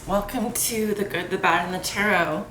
Welcome to the good, the bad, and the tarot.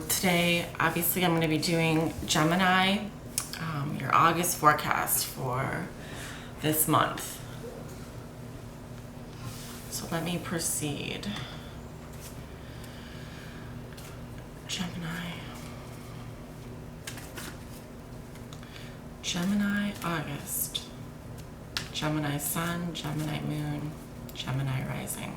Today, obviously, I'm going to be doing Gemini, your August forecast for this month. So let me proceed. Gemini, August. Gemini Sun, Gemini Moon, Gemini Rising.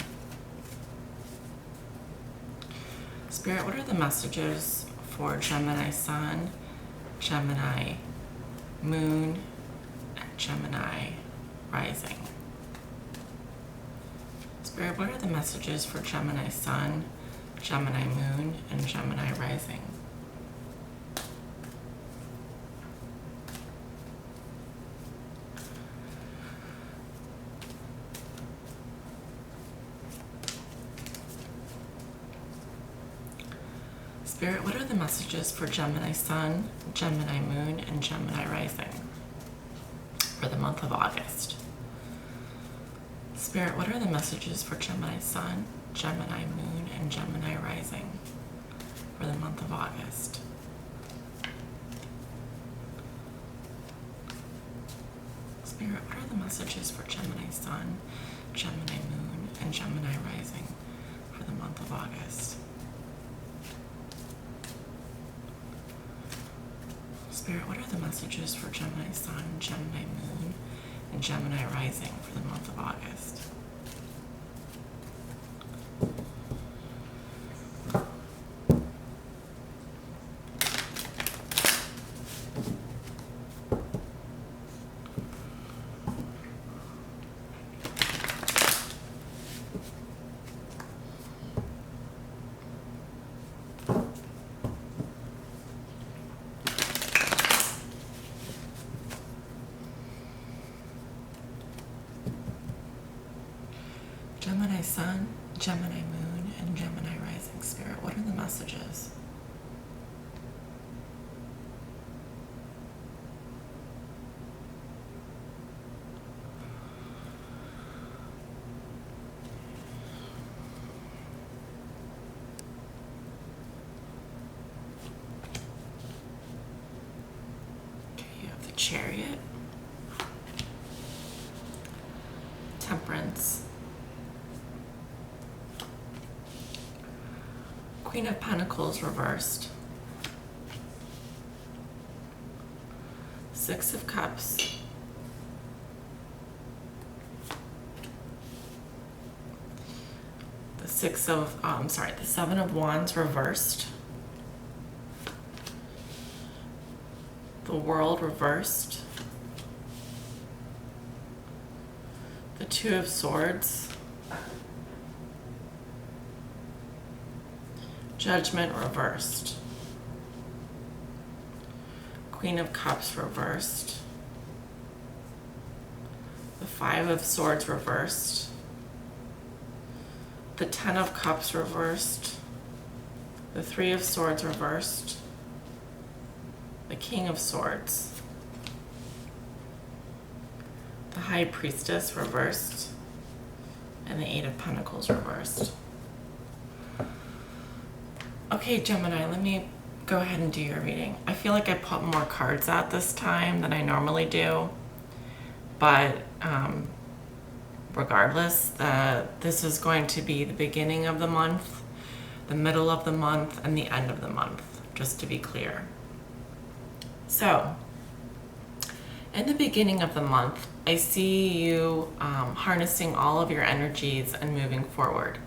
Spirit, what are the messages for Gemini Sun, Gemini Moon, and Gemini Rising? Spirit, what are the messages for Gemini Sun, Gemini Moon, and Gemini Rising? Spirit, what are the messages for Gemini Sun, Gemini Moon, and Gemini Rising for the month of August? Spirit, what are the messages for Gemini Sun, Gemini Moon, and Gemini Rising for the month of August? Spirit, what are the messages for Gemini Sun, Gemini Moon, and Gemini Rising for the month of August? Spirit, what are the messages for Gemini Sun, Gemini Moon, and Gemini Rising for the month of August? Gemini Sun, Gemini Moon, and Gemini Rising. Spirit, what are the messages? Okay, you have the Chariot, Temperance, Queen of Pentacles reversed, Six of Cups, the Seven of Wands reversed, the World reversed, the Two of Swords, Judgment reversed, Queen of Cups reversed, the Five of Swords reversed, the Ten of Cups reversed, the Three of Swords reversed, the King of Swords, the High Priestess reversed, and the Eight of Pentacles reversed. Okay, Gemini, let me go ahead and do your reading. I feel like I put more cards out this time than I normally do, but regardless, this is going to be the beginning of the month, the middle of the month, and the end of the month, just to be clear. So, in the beginning of the month, I see you harnessing all of your energies and moving forward.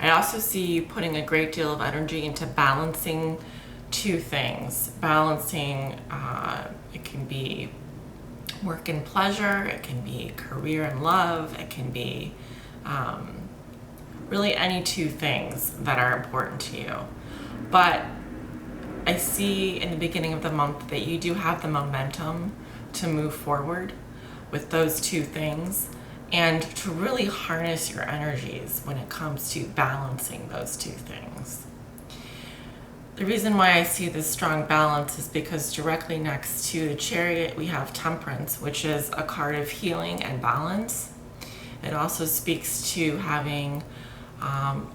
I also see you putting a great deal of energy into balancing two things. Balancing, it can be work and pleasure, it can be career and love, it can be really any two things that are important to you. But I see in the beginning of the month that you do have the momentum to move forward with those two things and to really harness your energies when it comes to balancing those two things. The reason why I see this strong balance is because directly next to the Chariot, we have Temperance, which is a card of healing and balance. It also speaks to having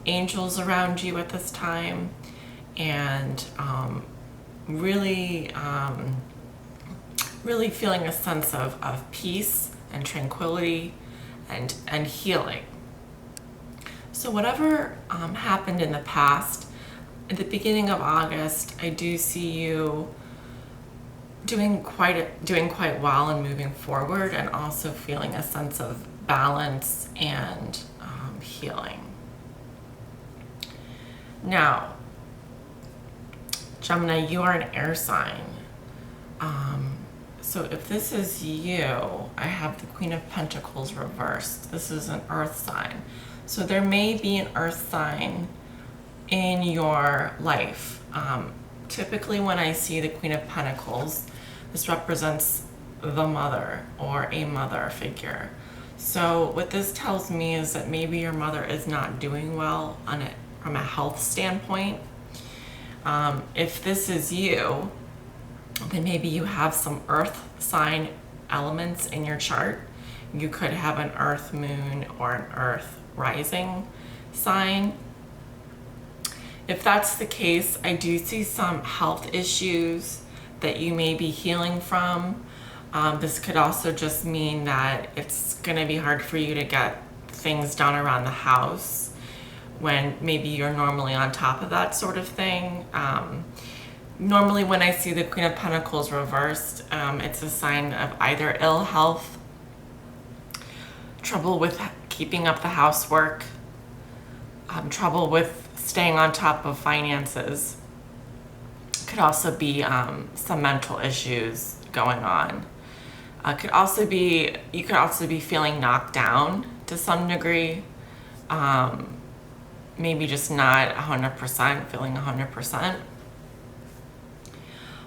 angels around you at this time, and really, really feeling a sense of peace and tranquility and healing. So whatever happened in the past, at the beginning of August, I do see you doing quite well and moving forward, and also feeling a sense of balance and healing. Now, Gemini, you are an air sign. So if this is you, I have the Queen of Pentacles reversed. This is an earth sign. So there may be an earth sign in your life. Typically when I see the Queen of Pentacles, this represents the mother or a mother figure. So what this tells me is that maybe your mother is not doing well from a health standpoint. If this is you, then maybe you have some earth sign elements in your chart. You could have an earth moon or an earth rising sign. If that's the case, I do see some health issues that you may be healing from. This could also just mean that it's going to be hard for you to get things done around the house when maybe you're normally on top of that sort of thing. Normally when I see the Queen of Pentacles reversed, it's a sign of either ill health, trouble with keeping up the housework, trouble with staying on top of finances. Could also be some mental issues going on. You could also be feeling knocked down to some degree. Maybe just not 100%, feeling 100%.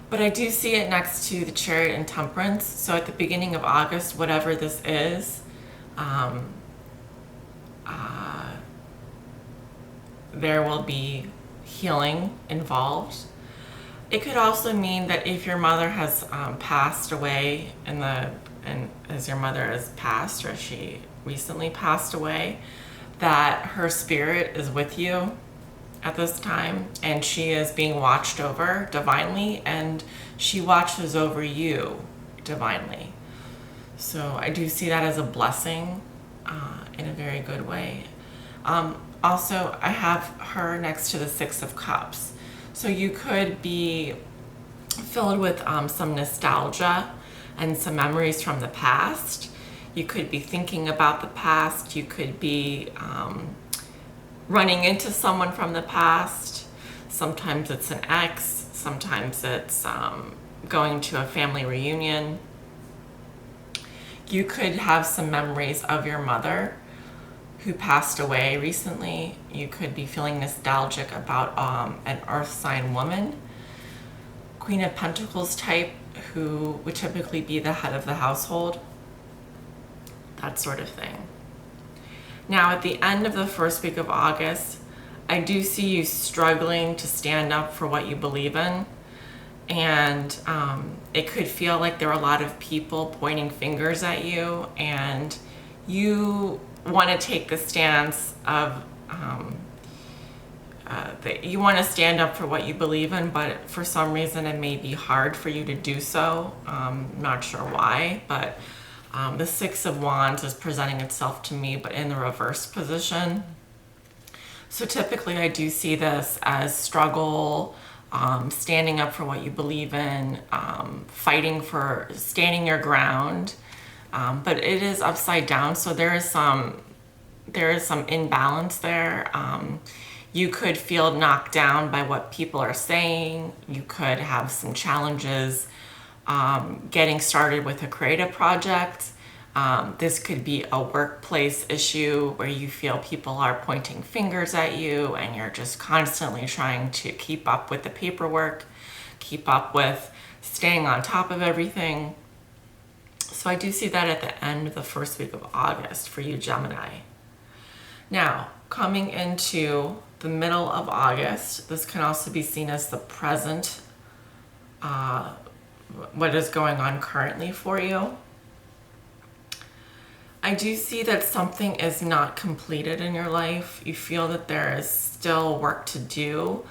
But I do see it next to the Chariot and Temperance. So at the beginning of August, whatever this is, there will be healing involved. It could also mean that if your mother has passed away and as your mother has passed, or she recently passed away, that her spirit is with you at this time, and she is being watched over divinely, and she watches over you divinely. So I do see that as a blessing in a very good way. Also, I have her next to the Six of Cups. So you could be filled with some nostalgia and some memories from the past. You could be thinking about the past. You could be running into someone from the past. Sometimes it's an ex. Sometimes it's going to a family reunion. You could have some memories of your mother who passed away recently. You could be feeling nostalgic about an earth sign woman, Queen of Pentacles type, who would typically be the head of the household, that sort of thing. Now, at the end of the first week of August, I do see you struggling to stand up for what you believe in. And it could feel like there are a lot of people pointing fingers at you, and you want to take the stance of that you want to stand up for what you believe in, but for some reason it may be hard for you to do so. Not sure why, but the Six of Wands is presenting itself to me, but in the reverse position. So typically I do see this as struggle, standing up for what you believe in, fighting for standing your ground. But it is upside down, so there is some imbalance there. You could feel knocked down by what people are saying. You could have some challenges getting started with a creative project. This could be a workplace issue where you feel people are pointing fingers at you, and you're just constantly trying to keep up with the paperwork, keep up with staying on top of everything. So I do see that at the end of the first week of August for you, Gemini. Now, coming into the middle of August, this can also be seen as the present, what is going on currently for you. I I do see that something is not completed in your life. You feel that there is still work to do.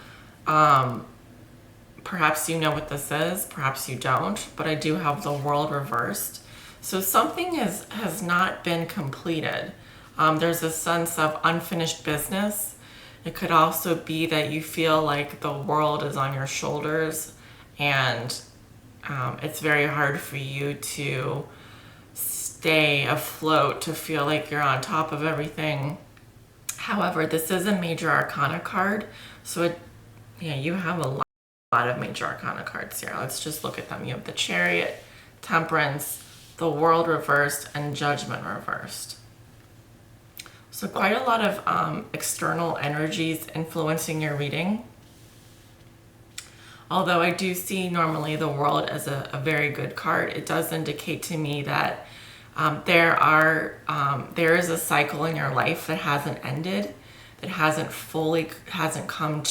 Perhaps you know what this is, perhaps you don't, but I do have the world reversed. So something has not been completed. There's a sense of unfinished business. It could also be that you feel like the world is on your shoulders, and it's very hard for you to stay afloat, to feel like you're on top of everything. However, this is a major arcana card, so you have a lot of major arcana cards here. Let's just look at them. You have the Chariot, Temperance, the World reversed, and Judgment reversed. So quite a lot of external energies influencing your reading. Although I do see normally the World as a very good card, it does indicate to me that there is a cycle in your life that hasn't ended, that hasn't come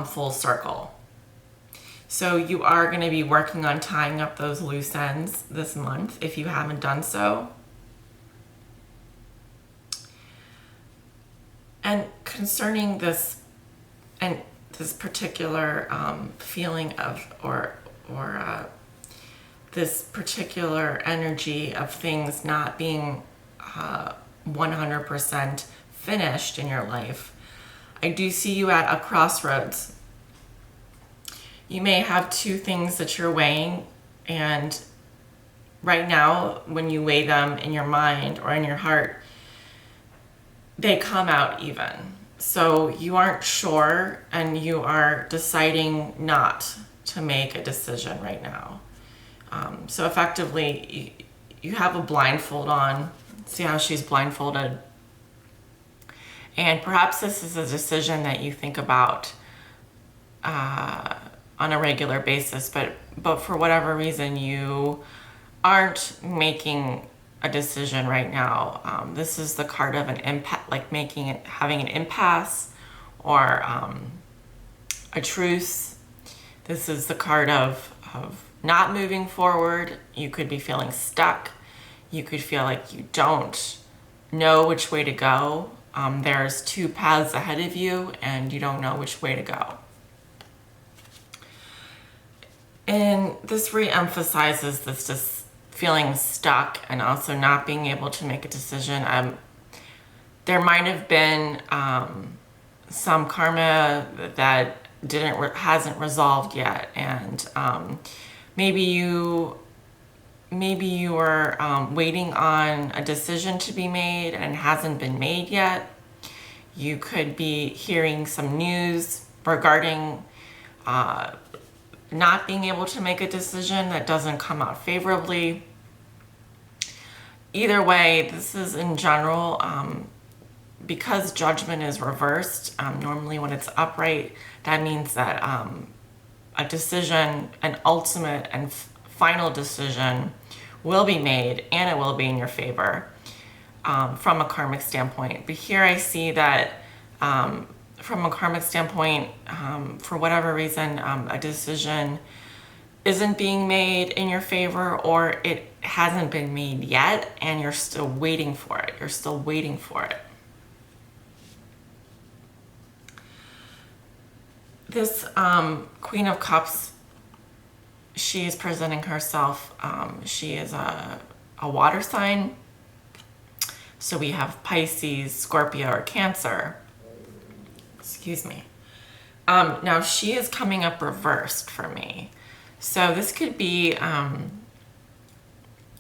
full circle. So you are going to be working on tying up those loose ends this month if you haven't done so. And concerning this particular feeling of or this particular energy of things not being 100% finished in your life, I do see you at a crossroads. You may have two things that you're weighing, and right now, when you weigh them in your mind or in your heart, they come out even. So you aren't sure, and you are deciding not to make a decision right now. So effectively, you have a blindfold on. See how she's blindfolded? And perhaps this is a decision that you think about on a regular basis, but for whatever reason you aren't making a decision right now. This is the card of an impasse, like having an impasse or a truce. This is the card of not moving forward. You could be feeling stuck. You could feel like you don't know which way to go. There's two paths ahead of you and you don't know which way to go. And this re-emphasizes this just feeling stuck and also not being able to make a decision. There might have been some karma that hasn't resolved yet, and maybe you were waiting on a decision to be made and hasn't been made yet. You could be hearing some news regarding not being able to make a decision that doesn't come out favorably. Either way, this is in general, because Judgment is reversed. Normally when it's upright, that means that a decision, an ultimate and final decision will be made, and it will be in your favor from a karmic standpoint. But here I see that from a karmic standpoint, for whatever reason, a decision isn't being made in your favor, or it hasn't been made yet, and you're still waiting for it. You're still waiting for it. This Queen of Cups, she is presenting herself. She is a water sign. So we have Pisces, Scorpio, or Cancer. Excuse me. Now she is coming up reversed for me. So this could be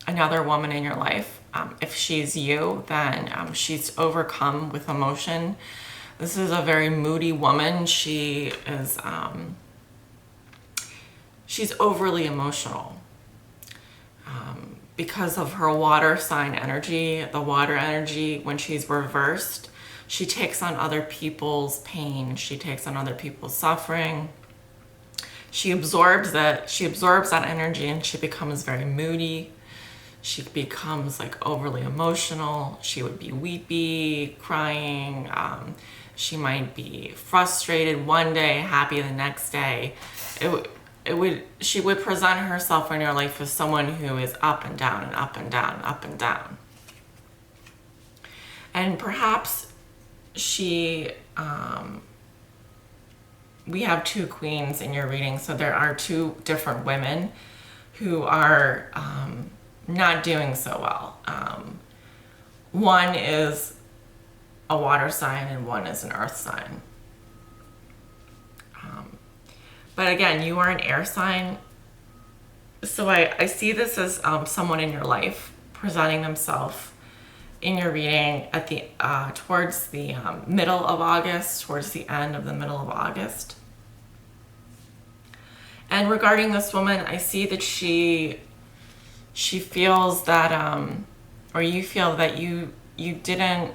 another woman in your life. If she's you, then she's overcome with emotion. This is a very moody woman. She is she's overly emotional because of her water sign energy. The water energy, when she's reversed, she takes on other people's pain. She takes on other people's suffering. She absorbs that energy, and she becomes very moody. She becomes like overly emotional. She would be weepy, crying. She might be frustrated one day, happy the next day. she would present herself in your life as someone who is up and down and up and down and up and down. And perhaps we have two queens in your reading, so there are two different women who are not doing so well. One is a water sign and one is an earth sign. But again, you are an air sign. So I see this as someone in your life presenting themselves in your reading at the towards the middle of August, towards the end of the middle of August. And regarding this woman, I see that she feels that, or you feel that you didn't,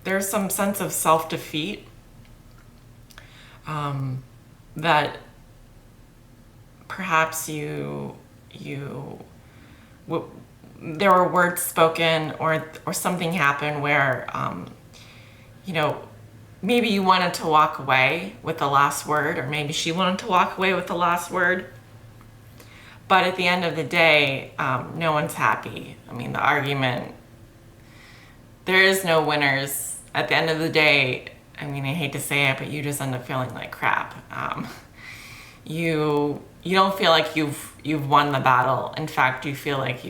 there's some sense of self-defeat, that perhaps there were words spoken or something happened where, maybe you wanted to walk away with the last word, or maybe she wanted to walk away with the last word. But at the end of the day, no one's happy. I mean, the argument, there is no winners. At the end of the day, I mean, I hate to say it, but you just end up feeling like crap. You don't feel like you've won the battle. In fact, you feel like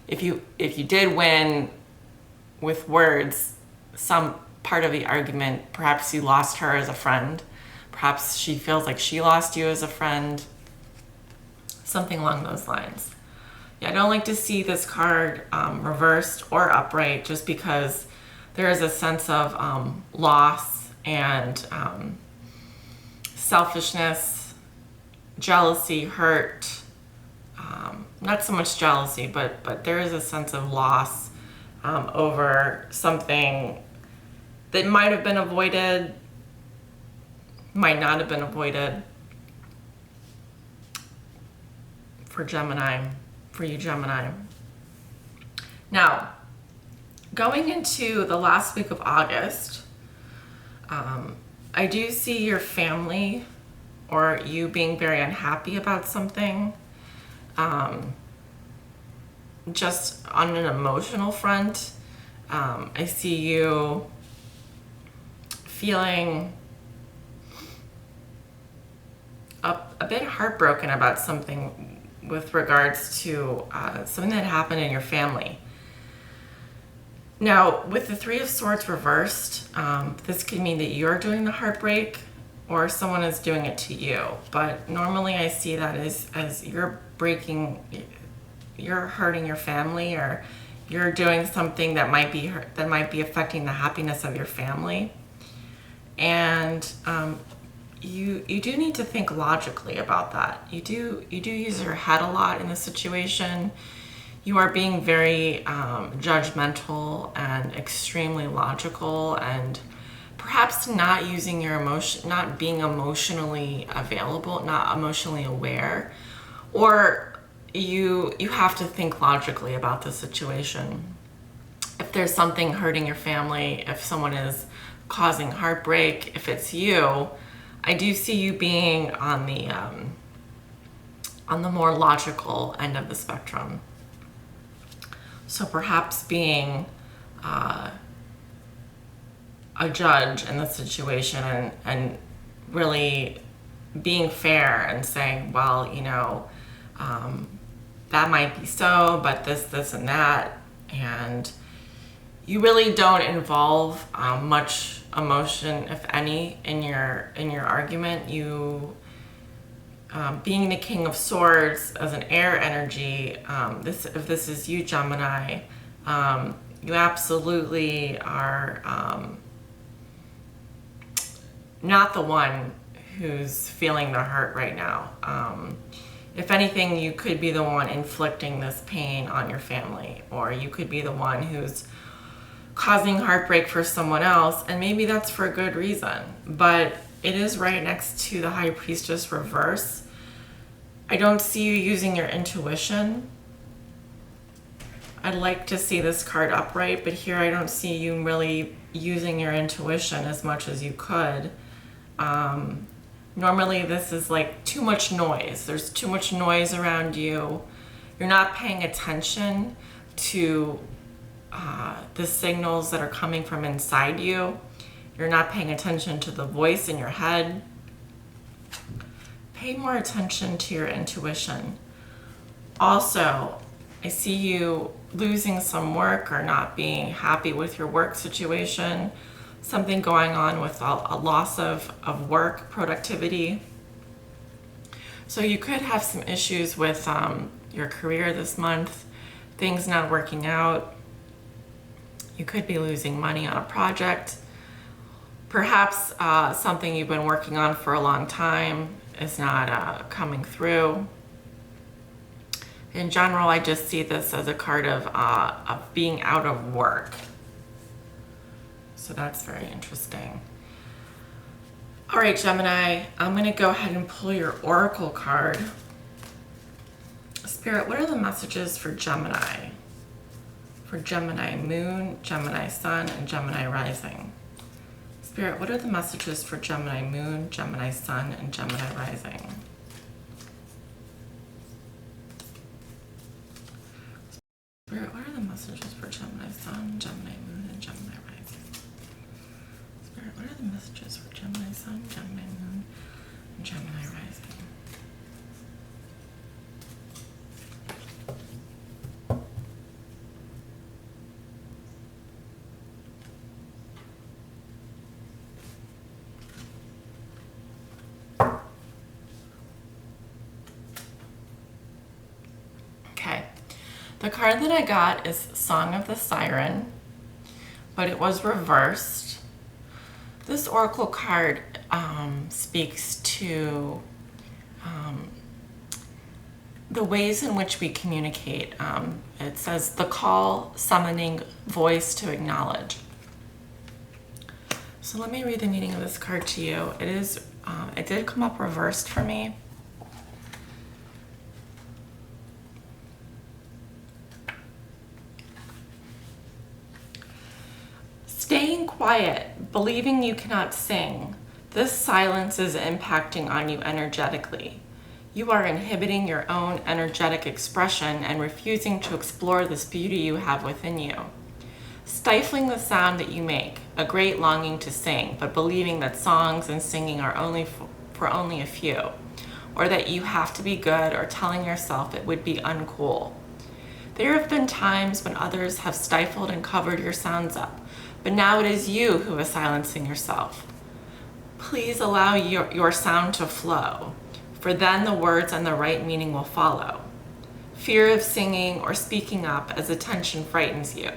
if you did win with words, some part of the argument, perhaps you lost her as a friend. Perhaps she feels like she lost you as a friend. Something along those lines. Yeah, I don't like to see this card reversed or upright, just because there is a sense of loss and selfishness, jealousy, hurt. Not so much jealousy, but there is a sense of loss over something that might have been avoided, might not have been avoided. For you Gemini. Now, going into the last week of August, I do see your family or you being very unhappy about something. Just on an emotional front, I see you feeling a bit heartbroken about something with regards to something that happened in your family. Now, with the Three of Swords reversed, this could mean that you're doing the heartbreak or someone is doing it to you. But normally I see that as you're hurting your family, or you're doing something that might be affecting the happiness of your family. And you do need to think logically about that. You do use your head a lot in this situation. You are being very judgmental and extremely logical, and perhaps not using your emotion, not being emotionally available, not emotionally aware, or you have to think logically about the situation. If there's something hurting your family, if someone is causing heartbreak, if it's you, I do see you being on the more logical end of the spectrum. So perhaps being a judge in the situation and really being fair and saying, well, that might be so, but this and that. And you really don't involve much emotion, if any, in your argument. You being the King of Swords as an air energy, if this is you, Gemini, you absolutely are not the one who's feeling the hurt right now. If anything, you could be the one inflicting this pain on your family, or you could be the one who's causing heartbreak for someone else, and maybe that's for a good reason. But it is right next to the High Priestess reverse. I don't see you using your intuition. I'd like to see this card upright, but here I don't see you really using your intuition as much as you could. Normally this is like too much noise. There's too much noise around you. You're not paying attention to the signals that are coming from inside you. You're not paying attention to the voice in your head. Pay more attention to your intuition. Also, I see you losing some work or not being happy with your work situation. Something going on with a loss of work productivity. So you could have some issues with your career this month, things not working out. You could be losing money on a project. Perhaps something you've been working on for a long time is not coming through. In general, I just see this as a card of being out of work. So that's very interesting. All right, Gemini, I'm going to go ahead and pull your oracle card. Spirit, what are the messages for Gemini? For Gemini moon, Gemini sun, and Gemini rising. Spirit, what are the messages for Gemini moon, Gemini sun, and Gemini rising? Spirit, what are the messages for Gemini sun, Gemini moon, and Gemini rising? Spirit, what are the messages for Gemini sun, Gemini moon, and Gemini rising? The card that I got is Song of the Siren, but it was reversed. This oracle card speaks to the ways in which we communicate. It says the call, summoning, voice to acknowledge. So let me read the meaning of this card to you. It did come up reversed for me. Staying quiet, believing you cannot sing. This silence is impacting on you energetically. You are inhibiting your own energetic expression and refusing to explore this beauty you have within you. Stifling the sound that you make, a great longing to sing, but believing that songs and singing are only for only a few, or that you have to be good, or telling yourself it would be uncool. There have been times when others have stifled and covered your sounds up, but now it is you who is silencing yourself. Please allow your sound to flow, for then the words and the right meaning will follow. Fear of singing or speaking up as attention frightens you.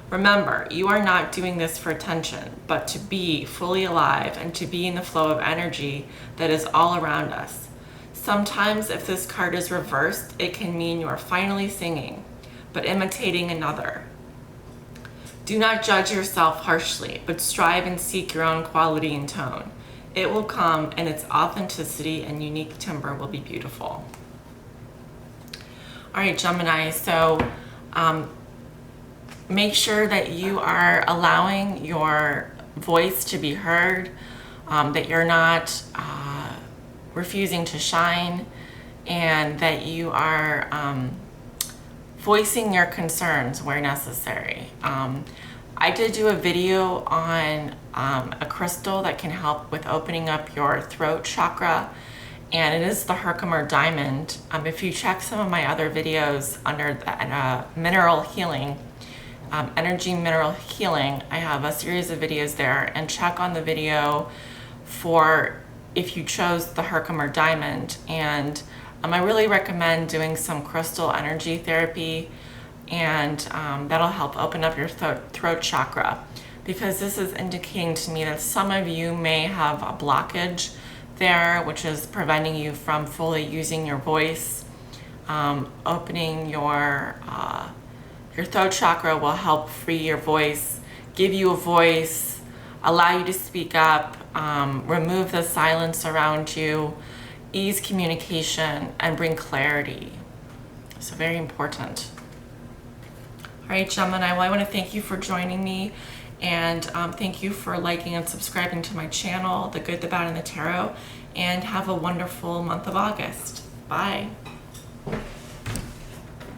Remember, you are not doing this for attention, but to be fully alive and to be in the flow of energy that is all around us. Sometimes if this card is reversed, it can mean you are finally singing, but imitating another. Do not judge yourself harshly, but strive and seek your own quality and tone. It will come, and its authenticity and unique timbre will be beautiful. All right, Gemini, so make sure that you are allowing your voice to be heard, that you're not refusing to shine, and that you are voicing your concerns where necessary. I did do a video on a crystal that can help with opening up your throat chakra, and it is the Herkimer diamond. If you check some of my other videos under the, mineral healing, energy mineral healing, I have a series of videos there, and check on the video for if you chose the Herkimer diamond. And I really recommend doing some crystal energy therapy, and that'll help open up your throat chakra, because this is indicating to me that some of you may have a blockage there, which is preventing you from fully using your voice. Opening your throat chakra will help free your voice, give you a voice, allow you to speak up, remove the silence around you, ease communication, and bring clarity. So very important. All right, Gemini, well, I want to thank you for joining me, And thank you for liking and subscribing to my channel, The Good, the Bad, and the Tarot. And have a wonderful month of August. Bye.